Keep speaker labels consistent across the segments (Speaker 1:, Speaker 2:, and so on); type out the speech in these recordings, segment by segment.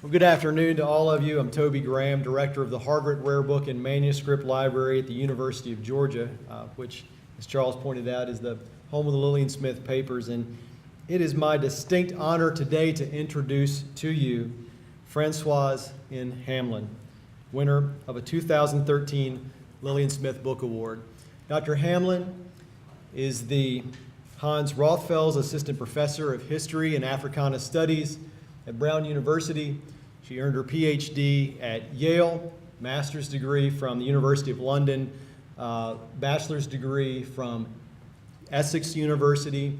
Speaker 1: Well, good afternoon to all of you. I'm Toby Graham, Director of the Harvard Rare Book and Manuscript Library at the University of Georgia, which, as Charles pointed out, is the home of the Lillian Smith papers. And it is my distinct honor today to introduce to you Francoise Hamlin, winner of a 2013 Lillian Smith Book Award. Dr. Hamlin is the Hans Rothfels Assistant Professor of History and Africana Studies at Brown University. She earned her PhD at Yale, master's degree from the University of London, bachelor's degree from Essex University.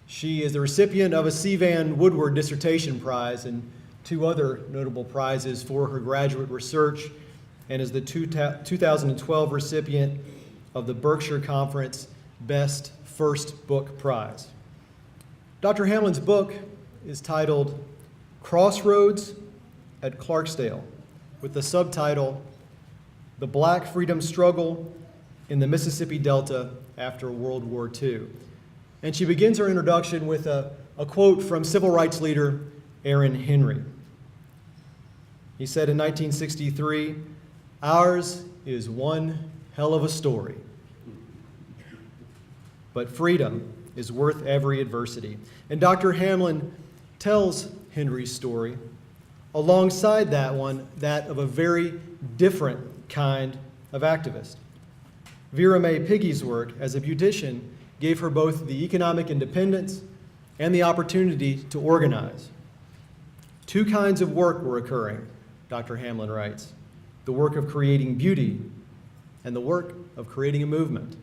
Speaker 1: She is the recipient of a C. Vann Woodward Dissertation Prize and two other notable prizes for her graduate research, and is the 2012 recipient of the Berkshire Conference Best First Book Prize. Dr. Hamlin's book is titled Crossroads at Clarksdale, with the subtitle, The Black Freedom Struggle in the Mississippi Delta After World War II. And she begins her introduction with a quote from civil rights leader Aaron Henry. He said in 1963, "Ours is one hell of a story, but freedom is worth every adversity." And Dr. Hamlin tells Henry's story, alongside that one, that of a very different kind of activist. Vera Mae Piggy's work as a beautician gave her both the economic independence and the opportunity to organize. Two kinds of work were occurring, Dr. Hamlin writes, the work of creating beauty and the work of creating a movement.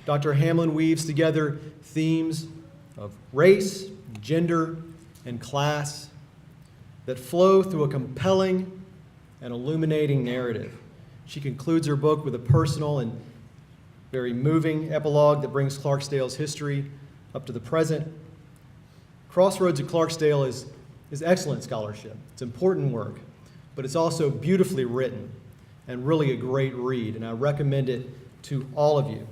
Speaker 1: Dr. Hamlin weaves together themes of race, gender, and class that flow through a compelling and illuminating narrative. She concludes her book with a personal and very moving epilogue that brings Clarksdale's history up to the present. Crossroads at Clarksdale is excellent scholarship. It's important work, but it's also beautifully written and really a great read, and I recommend it to all of you.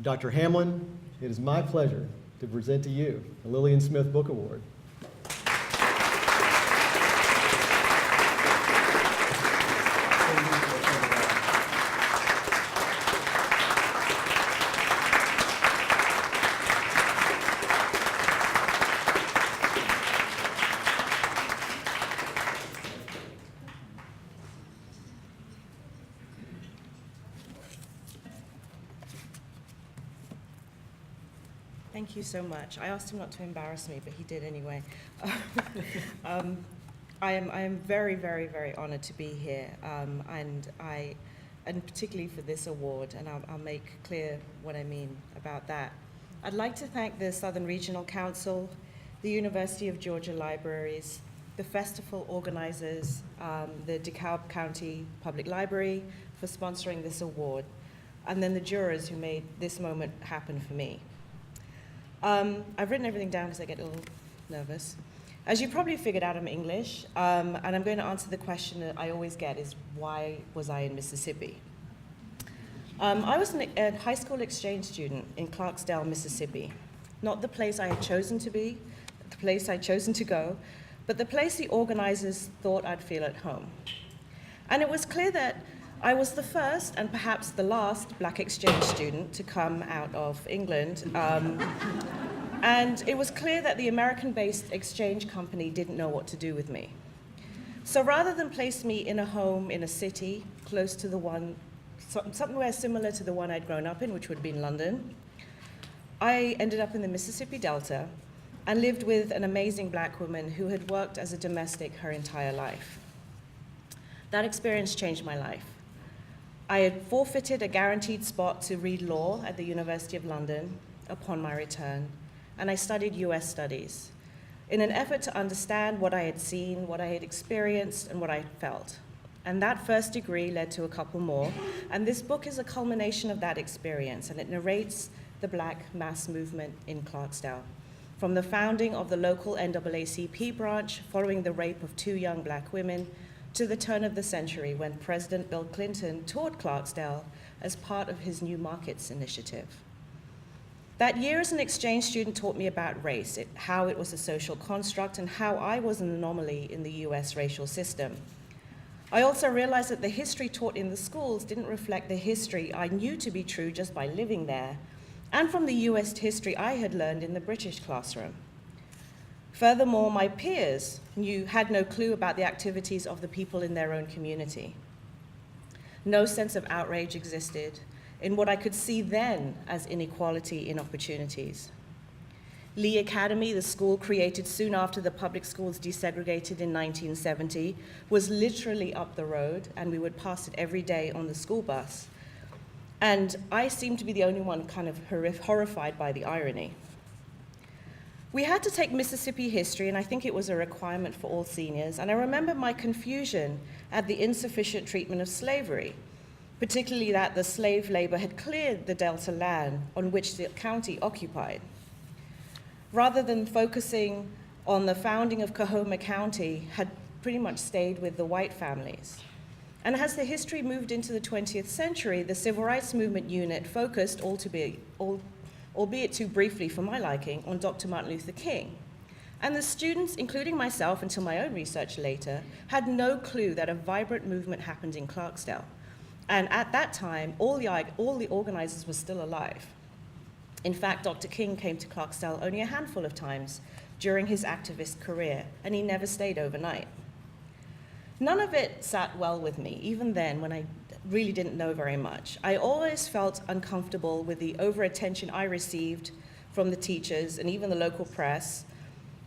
Speaker 1: Dr. Hamlin, it is my pleasure to present to you the Lillian Smith Book Award.
Speaker 2: Thank you so much. I asked him not to embarrass me, but he did anyway. I am very, very, very honored to be here, and particularly for this award, and I'll make clear what I mean about that. I'd like to thank the Southern Regional Council, the University of Georgia Libraries, the festival organizers, the DeKalb County Public Library for sponsoring this award, and then the jurors who made this moment happen for me. I've written everything down because I get a little nervous. As you probably figured out, I'm English, and I'm going to answer the question that I always get is, why was I in Mississippi? I was a high school exchange student in Clarksdale, Mississippi. Not the place I had chosen to be, the place I'd chosen to go, but the place the organizers thought I'd feel at home. And it was clear that I was the first and perhaps the last black exchange student to come out of England. And it was clear that the American-based exchange company didn't know what to do with me. So rather than place me in a home in a city close to the one, somewhere similar to the one I'd grown up in, which would be in London, I ended up in the Mississippi Delta and lived with an amazing black woman who had worked as a domestic her entire life. That experience changed my life. I had forfeited a guaranteed spot to read law at the University of London upon my return, and I studied US studies in an effort to understand what I had seen, what I had experienced, and what I felt. And that first degree led to a couple more, and this book is a culmination of that experience, and it narrates the Black mass movement in Clarksdale, from the founding of the local NAACP branch following the rape of two young black women, to the turn of the century when President Bill Clinton toured Clarksdale as part of his New Markets initiative. That year as an exchange student taught me about race, how it was a social construct, and how I was an anomaly in the US racial system. I also realized that the history taught in the schools didn't reflect the history I knew to be true just by living there, and from the US history I had learned in the British classroom. Furthermore, my peers had no clue about the activities of the people in their own community. No sense of outrage existed in what I could see then as inequality in opportunities. Lee Academy, the school created soon after the public schools desegregated in 1970, was literally up the road, and we would pass it every day on the school bus. And I seemed to be the only one kind of horrified by the irony. We had to take Mississippi history, and I think it was a requirement for all seniors, and I remember my confusion at the insufficient treatment of slavery, particularly that the slave labor had cleared the Delta land on which the county occupied. Rather than focusing on the founding of Coahoma County, had pretty much stayed with the white families. And as the history moved into the 20th century, the Civil Rights Movement unit focused, albeit too briefly for my liking, on Dr. Martin Luther King. And the students, including myself until my own research later, had no clue that a vibrant movement happened in Clarksdale. And at that time, all the organizers were still alive. In fact, Dr. King came to Clarksdale only a handful of times during his activist career, and he never stayed overnight. None of it sat well with me, even then when I really didn't know very much. I always felt uncomfortable with the over-attention I received from the teachers and even the local press,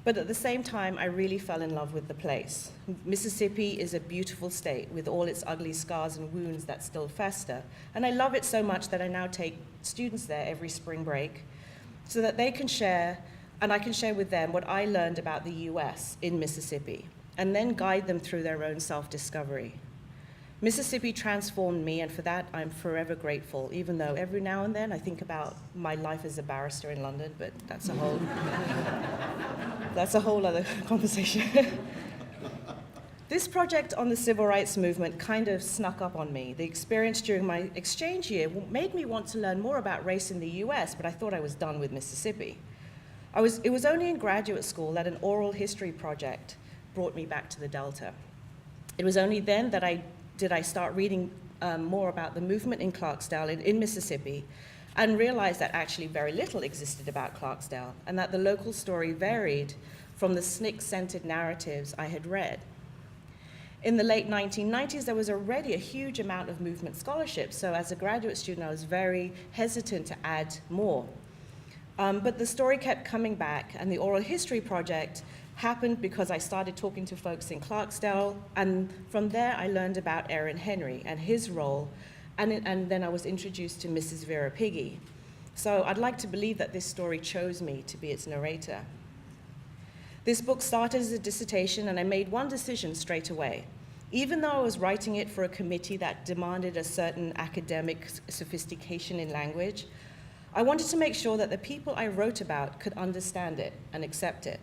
Speaker 2: but at the same time, I really fell in love with the place. Mississippi is a beautiful state with all its ugly scars and wounds that still fester, and I love it so much that I now take students there every spring break so that they can share, and I can share with them what I learned about the US in Mississippi, and then guide them through their own self-discovery. Mississippi transformed me, and for that I'm forever grateful, even though every now and then I think about my life as a barrister in London, but that's a whole other conversation. This project on the civil rights movement kind of snuck up on me. The experience during my exchange year made me want to learn more about race in the US, but I thought I was done with Mississippi. It was only in graduate school that an oral history project brought me back to the Delta. It was only then that I start reading more about the movement in Clarksdale in Mississippi, and realized that actually very little existed about Clarksdale, and that the local story varied from the SNCC-centered narratives I had read. In the late 1990s, there was already a huge amount of movement scholarship, so as a graduate student, I was very hesitant to add more. But the story kept coming back, and the oral history project happened because I started talking to folks in Clarksdale, and from there I learned about Aaron Henry and his role, and then I was introduced to Mrs. Vera Piggy. So I'd like to believe that this story chose me to be its narrator. This book started as a dissertation, and I made one decision straight away. Even though I was writing it for a committee that demanded a certain academic sophistication in language, I wanted to make sure that the people I wrote about could understand it and accept it,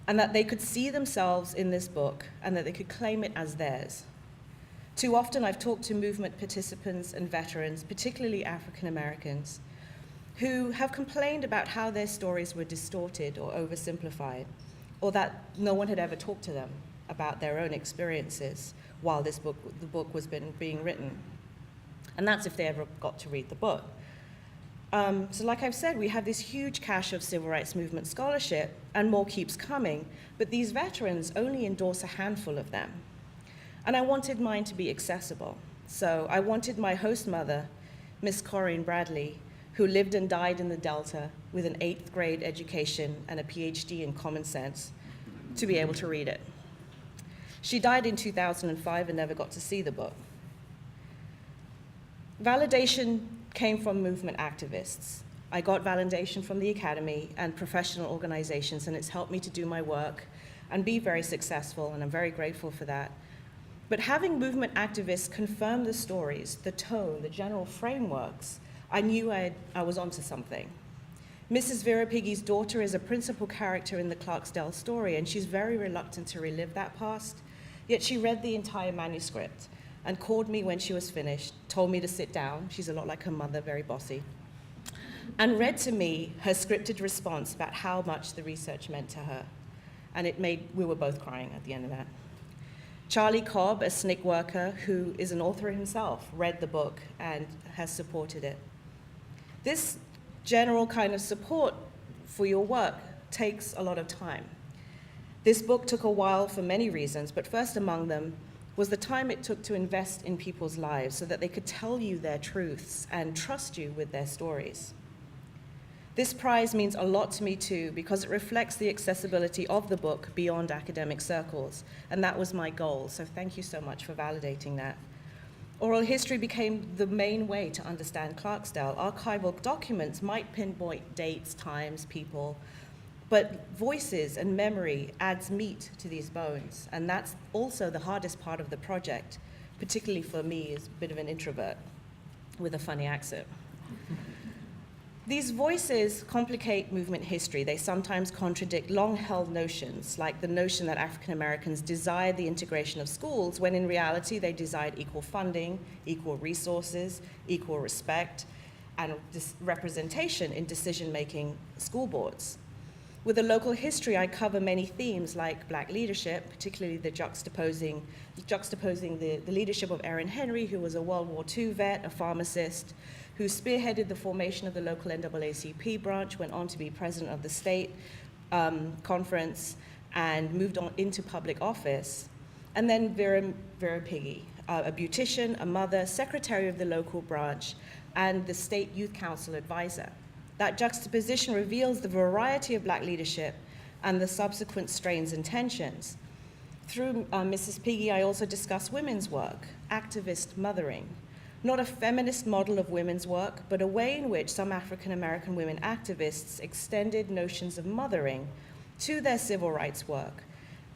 Speaker 2: and that they could see themselves in this book, and that they could claim it as theirs. Too often I've talked to movement participants and veterans, particularly African Americans, who have complained about how their stories were distorted or oversimplified, or that no one had ever talked to them about their own experiences while the book was being written. And that's if they ever got to read the book. So like I've said, we have this huge cache of civil rights movement scholarship, and more keeps coming, but these veterans only endorse a handful of them. And I wanted mine to be accessible. So I wanted my host mother, Miss Corinne Bradley, who lived and died in the Delta with an 8th grade education and a PhD in common sense, to be able to read it. She died in 2005 and never got to see the book. Validation came from movement activists. I got validation from the Academy and professional organizations, and it's helped me to do my work and be very successful, and I'm very grateful for that. But having movement activists confirm the stories, the tone, the general frameworks, I knew I was onto something. Mrs. Vera Piggy's daughter is a principal character in the Clarksdale story, and she's very reluctant to relive that past, yet she read the entire manuscript and called me when she was finished, told me to sit down. She's a lot like her mother, very bossy. and read to me her scripted response about how much the research meant to her. And we were both crying at the end of that. Charlie Cobb, a SNCC worker who is an author himself, read the book and has supported it. This general kind of support for your work takes a lot of time. This book took a while for many reasons, but first among them was the time it took to invest in people's lives so that they could tell you their truths and trust you with their stories. This prize means a lot to me too, because it reflects the accessibility of the book beyond academic circles, and that was my goal, so thank you so much for validating that. Oral history became the main way to understand Clarksdale. Archival documents might pinpoint dates, times, people, but voices and memory adds meat to these bones, and that's also the hardest part of the project, particularly for me as a bit of an introvert with a funny accent. These voices complicate movement history. They sometimes contradict long-held notions, like the notion that African Americans desired the integration of schools, when in reality they desired equal funding, equal resources, equal respect, and representation in decision-making school boards. With a local history, I cover many themes like Black leadership, particularly the juxtaposing the leadership of Erin Henry, who was a World War II vet, a pharmacist, who spearheaded the formation of the local NAACP branch, went on to be president of the state conference, and moved on into public office. And then Vera Piggy, a beautician, a mother, secretary of the local branch, and the state youth council advisor. That juxtaposition reveals the variety of Black leadership and the subsequent strains and tensions. Through Mrs. Piggy, I also discuss women's work, activist mothering, not a feminist model of women's work, but a way in which some African American women activists extended notions of mothering to their civil rights work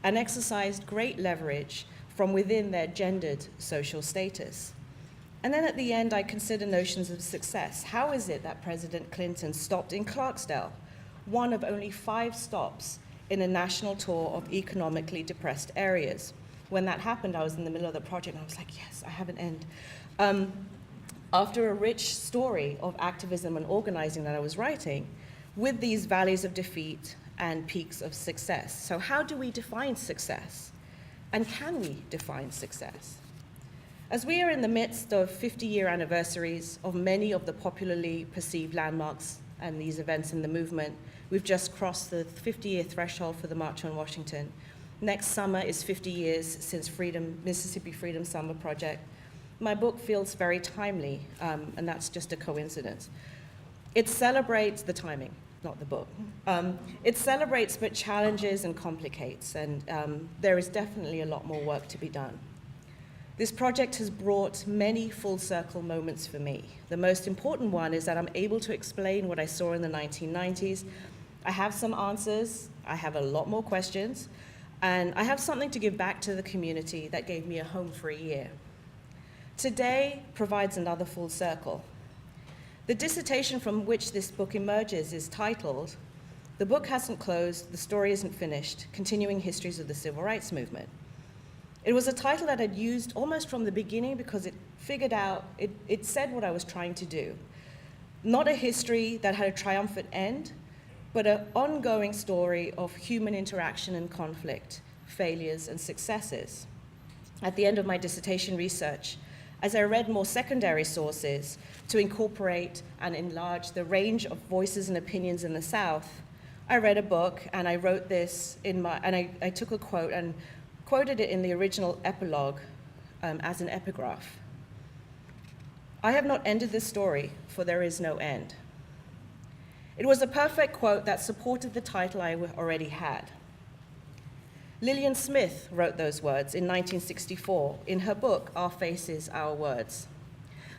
Speaker 2: and exercised great leverage from within their gendered social status. And then at the end, I consider notions of success. How is it that President Clinton stopped in Clarksdale, one of only 5 stops in a national tour of economically depressed areas? When that happened, I was in the middle of the project, and I was like, yes, I have an end. After a rich story of activism and organizing that I was writing, with these valleys of defeat and peaks of success. So how do we define success? And can we define success? As we are in the midst of 50-year anniversaries of many of the popularly perceived landmarks and these events in the movement, we've just crossed the 50-year threshold for the March on Washington. Next summer is 50 years since Mississippi Freedom Summer Project. My book feels very timely, and that's just a coincidence. It celebrates the timing, not the book. It celebrates but challenges and complicates, and there is definitely a lot more work to be done. This project has brought many full circle moments for me. The most important one is that I'm able to explain what I saw in the 1990s. I have some answers, I have a lot more questions, and I have something to give back to the community that gave me a home for a year. Today provides another full circle. The dissertation from which this book emerges is titled, "The Book Hasn't Closed, the Story Isn't Finished, Continuing Histories of the Civil Rights Movement." It was a title that I'd used almost from the beginning because it said what I was trying to do. Not a history that had a triumphant end, but an ongoing story of human interaction and conflict, failures and successes. At the end of my dissertation research, as I read more secondary sources to incorporate and enlarge the range of voices and opinions in the South, I read a book and I wrote this I took a quote and quoted it in the original epilogue as an epigraph. "I have not ended this story, for there is no end." It was a perfect quote that supported the title I already had. Lillian Smith wrote those words in 1964 in her book, Our Faces, Our Words.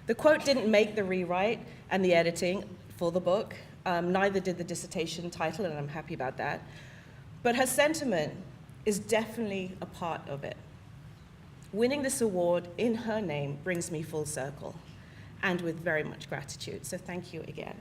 Speaker 2: The quote didn't make the rewrite and the editing for the book, neither did the dissertation title, and I'm happy about that. But her sentiment is definitely a part of it. Winning this award in her name brings me full circle, and with very much gratitude. So thank you again.